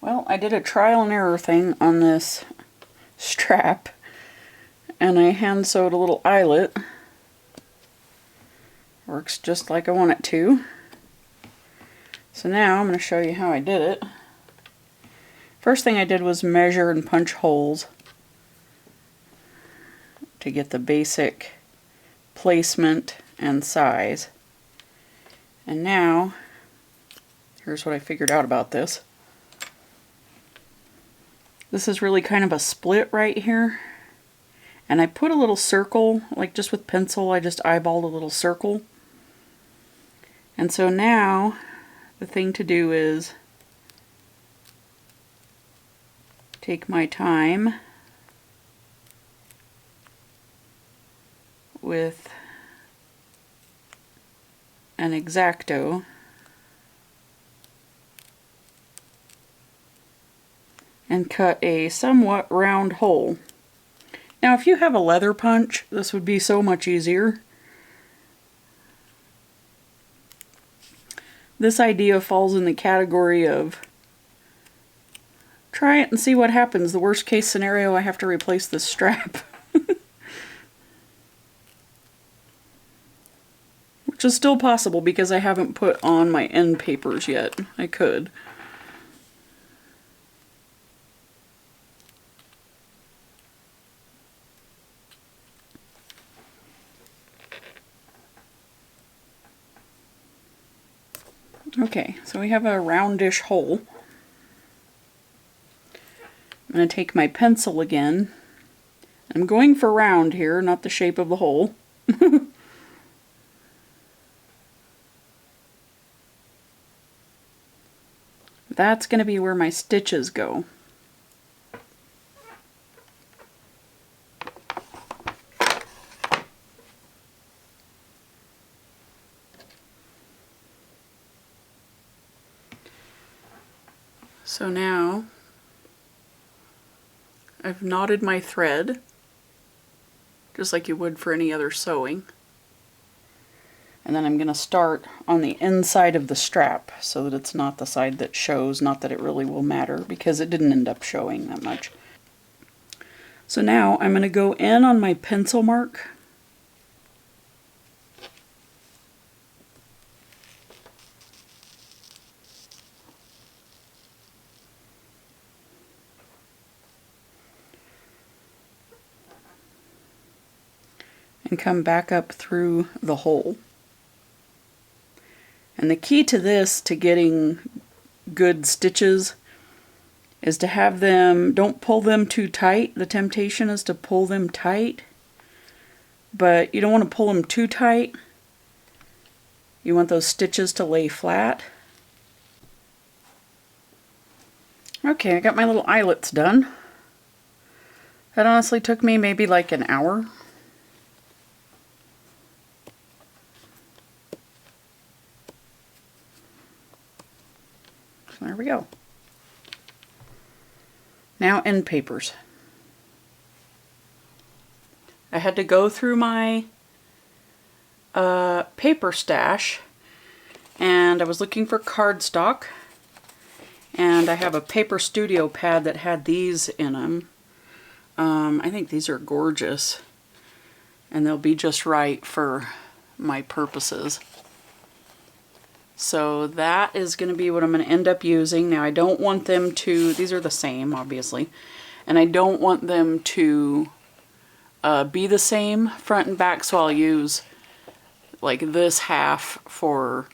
Well, I did a trial and error thing on this strap, and I hand sewed a little eyelet. Works just like I want it to. So now I'm going to show you how I did it. First thing I did was measure and punch holes to get the basic placement and size. And now, here's what I figured out about this. This is really kind of a split right here. And I put a little circle, like just with pencil, I just eyeballed a little circle. And so now, the thing to do is take my time with an X-Acto and cut a somewhat round hole. Now if you have a leather punch, this would be so much easier. This idea falls in the category of try it and see what happens. The worst case scenario, I have to replace this strap. Which is still possible because I haven't put on my end papers yet. I could. Okay, so we have a roundish hole. I'm going to take my pencil again. I'm going for round here, not the shape of the hole. That's going to be where my stitches go. So now I've knotted my thread just like you would for any other sewing. And then I'm going to start on the inside of the strap so that it's not the side that shows, not that it really will matter because it didn't end up showing that much. So now I'm going to go in on my pencil mark. And come back up through the hole. And the key to this, to getting good stitches, is to have them, don't pull them too tight. The temptation is to pull them tight, but you don't want to pull them too tight. You want those stitches to lay flat. Okay, I got my little eyelets done. That honestly took me maybe like an hour. There we go. Now end papers. I had to go through my paper stash and I was looking for cardstock, and I have a paper studio pad that had these in them. I think these are gorgeous and they'll be just right for my purposes. So that is going to be what I'm going to end up using. Now I don't want them to, these are the same obviously, and I don't want them to be the same front and back, so I'll use like this half for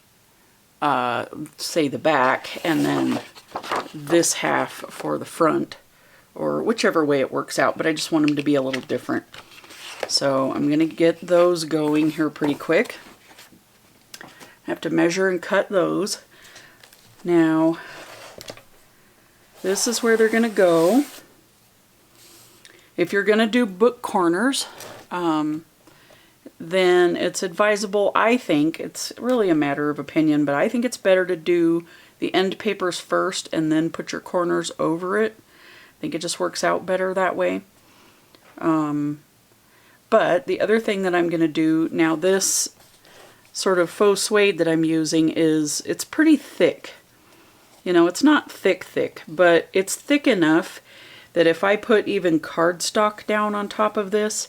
say the back, and then this half for the front, or whichever way it works out, but I just want them to be a little different. So I'm going to get those going here pretty quick. I have to measure and cut those. Now, this is where they're going to go. If you're going to do book corners, then it's advisable, I think, it's really a matter of opinion, but I think it's better to do the end papers first and then put your corners over it. I think it just works out better that way. But the other thing that I'm going to do, now this sort of faux suede that I'm using is, it's pretty thick. You know, it's not thick, but it's thick enough that if I put even cardstock down on top of this,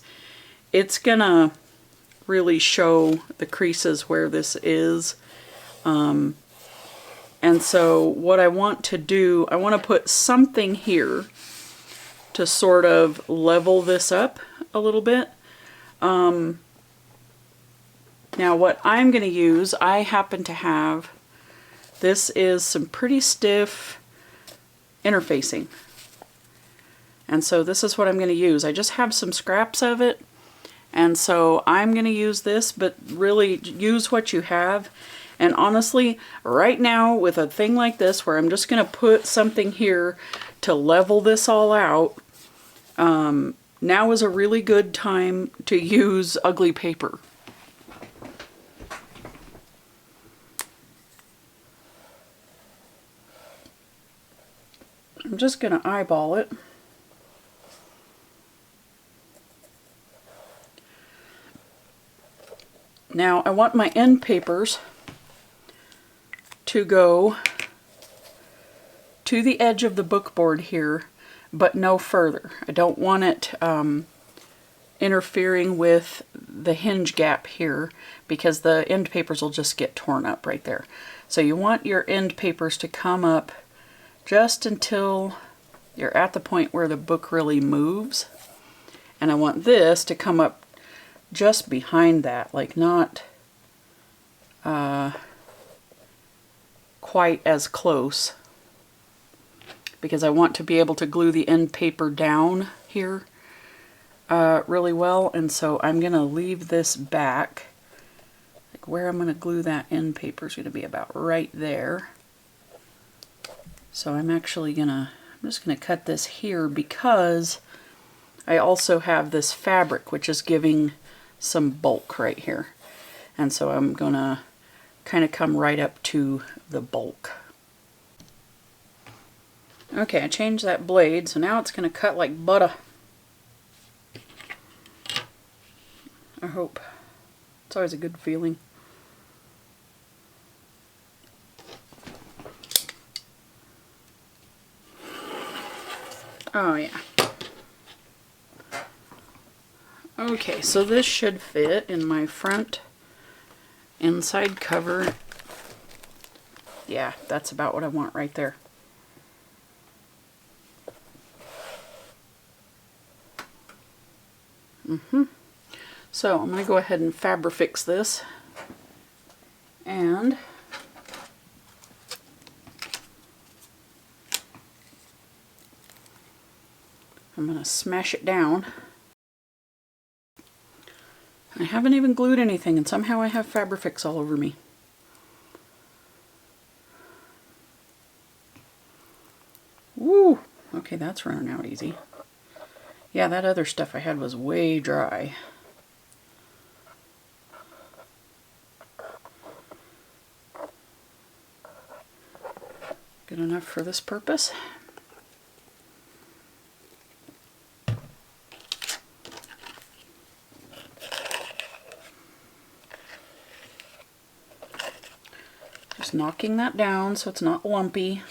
it's gonna really show the creases where this is. And so what I want to do, I want to put something here to sort of level this up a little bit. Now what I'm going to use, I happen to have, this is some pretty stiff interfacing. And so this is what I'm going to use. I just have some scraps of it. And so I'm going to use this, but really use what you have. And honestly, right now with a thing like this where I'm just going to put something here to level this all out, now is a really good time to use ugly paper. I'm just going to eyeball it. Now I want my end papers to go to the edge of the bookboard here, but no further. I don't want it interfering with the hinge gap here, because the end papers will just get torn up right there. So you want your end papers to come up just until you're at the point where the book really moves. And I want this to come up just behind that, like not quite as close, because I want to be able to glue the end paper down here really well. And so I'm going to leave this back. Like where I'm going to glue that end paper is going to be about right there. So I'm actually I'm just going to cut this here, because I also have this fabric which is giving some bulk right here. And so I'm going to kind of come right up to the bulk. Okay, I changed that blade, so now it's going to cut like butter. I hope. It's always a good feeling. Oh yeah. Okay, so this should fit in my front inside cover. Yeah, that's about what I want right there. So I'm going to go ahead and Fabrifix this, and I'm going to smash it down. I haven't even glued anything, and somehow I have Fabrifix all over me. Woo! Okay, that's running out easy. Yeah, that other stuff I had was way dry. Good enough for this purpose. Just knocking that down so it's not lumpy.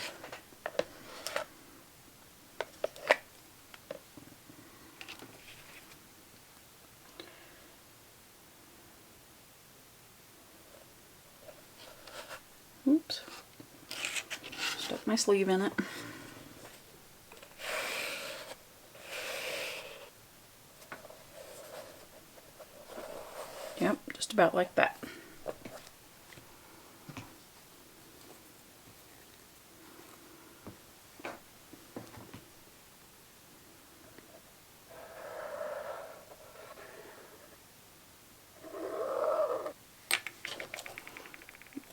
Oops. Stuck my sleeve in it. Yep, just about like that.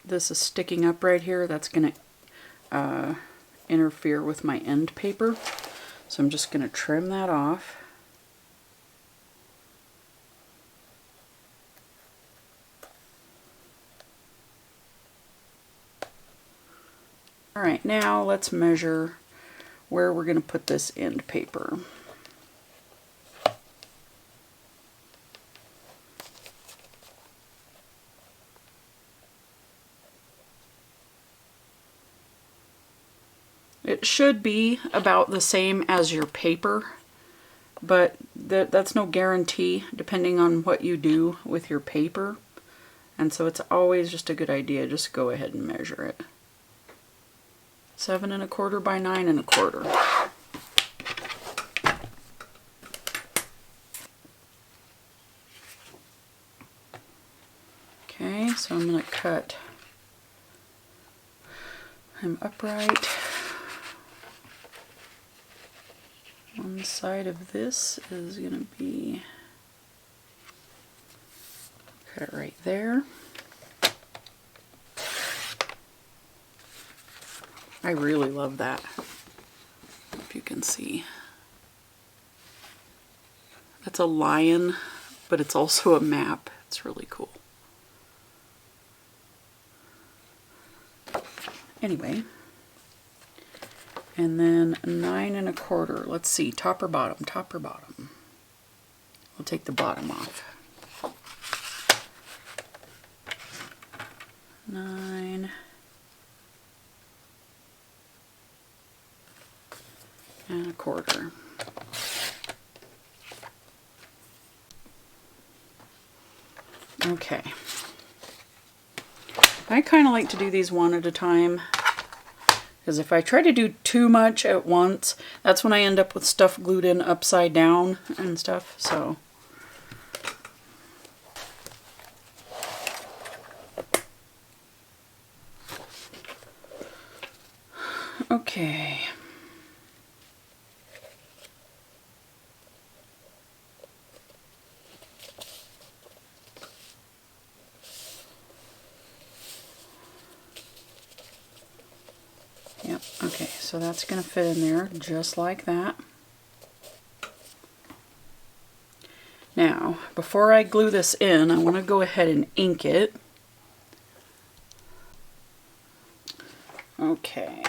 This is sticking up right here. That's going to interfere with my end paper. So I'm just going to trim that off. Alright, now let's measure where we're going to put this end paper. It should be about the same as your paper, but that's no guarantee depending on what you do with your paper. And so it's always just a good idea, just go ahead and measure it. 7 1/4 by 9 1/4. Okay, so I'm going to cut him upright. One side of this is going to be, cut it right there. I really love that. If you can see. That's a lion, but it's also a map. It's really cool. Anyway, and then 9 1/4. Let's see, top or bottom? Top or bottom? We'll take the bottom off. 9 1/4. Okay. I kind of like to do these one at a time, because if I try to do too much at once, that's when I end up with stuff glued in upside down and stuff, so. Okay. Yep, okay, so that's going to fit in there just like that. Now, before I glue this in, I want to go ahead and ink it. Okay.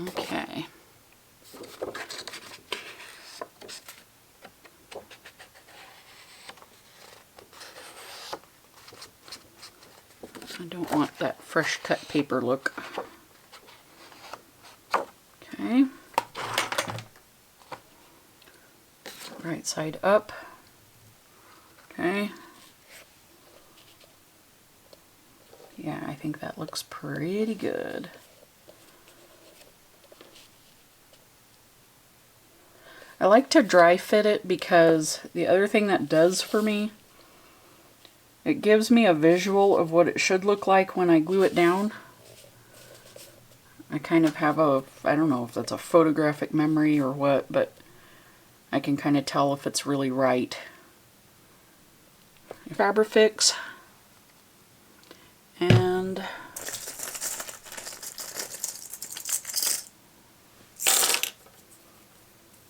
Okay. I don't want that fresh cut paper look. Okay. Right side up. Okay. Yeah, I think that looks pretty good. I like to dry fit it because the other thing that does for me, it gives me a visual of what it should look like when I glue it down. I kind of have a, I don't know if that's a photographic memory or what, but I can kind of tell if it's really right. Fabrifix and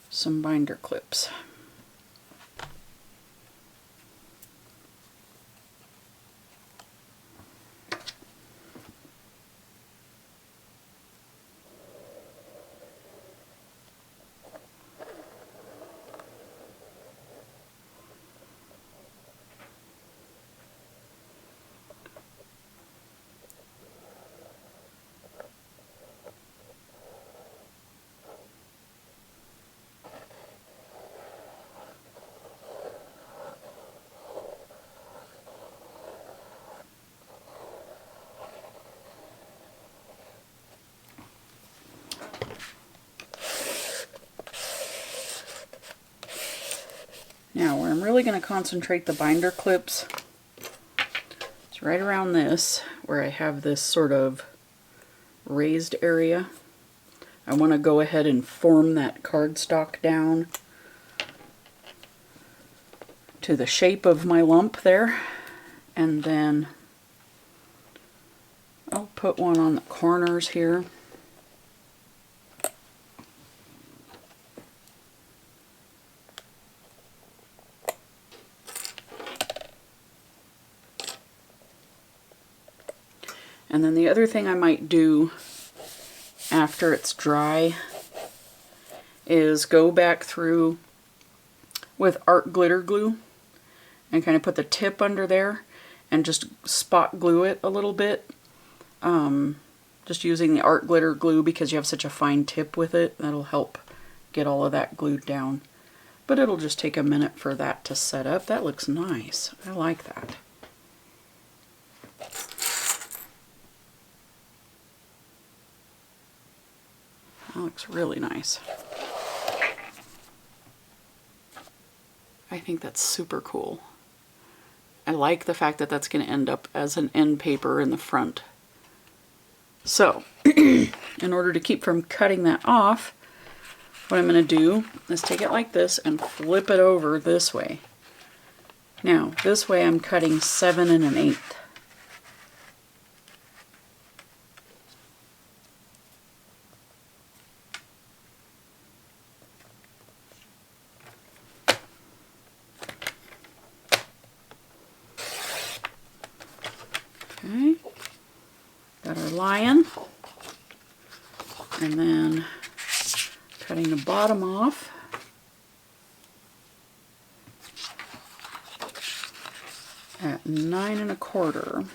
some binder clips. Now, where I'm really going to concentrate the binder clips, it's right around this, where I have this sort of raised area. I want to go ahead and form that cardstock down to the shape of my lump there, and then I'll put one on the corners here. the other thing I might do after it's dry is go back through with art glitter glue and kind of put the tip under there and just spot glue it a little bit. Just using the art glitter glue because you have such a fine tip with it. That'll help get all of that glued down. But it'll just take a minute for that to set up. That looks nice. I like that. That looks really nice. I think that's super cool. I like the fact that that's going to end up as an end paper in the front. So, in order to keep from cutting that off, what I'm going to do is take it like this and flip it over this way. Now, this way I'm cutting 7 1/8. Okay, got our lion, and then cutting the bottom off. At 9 1/4.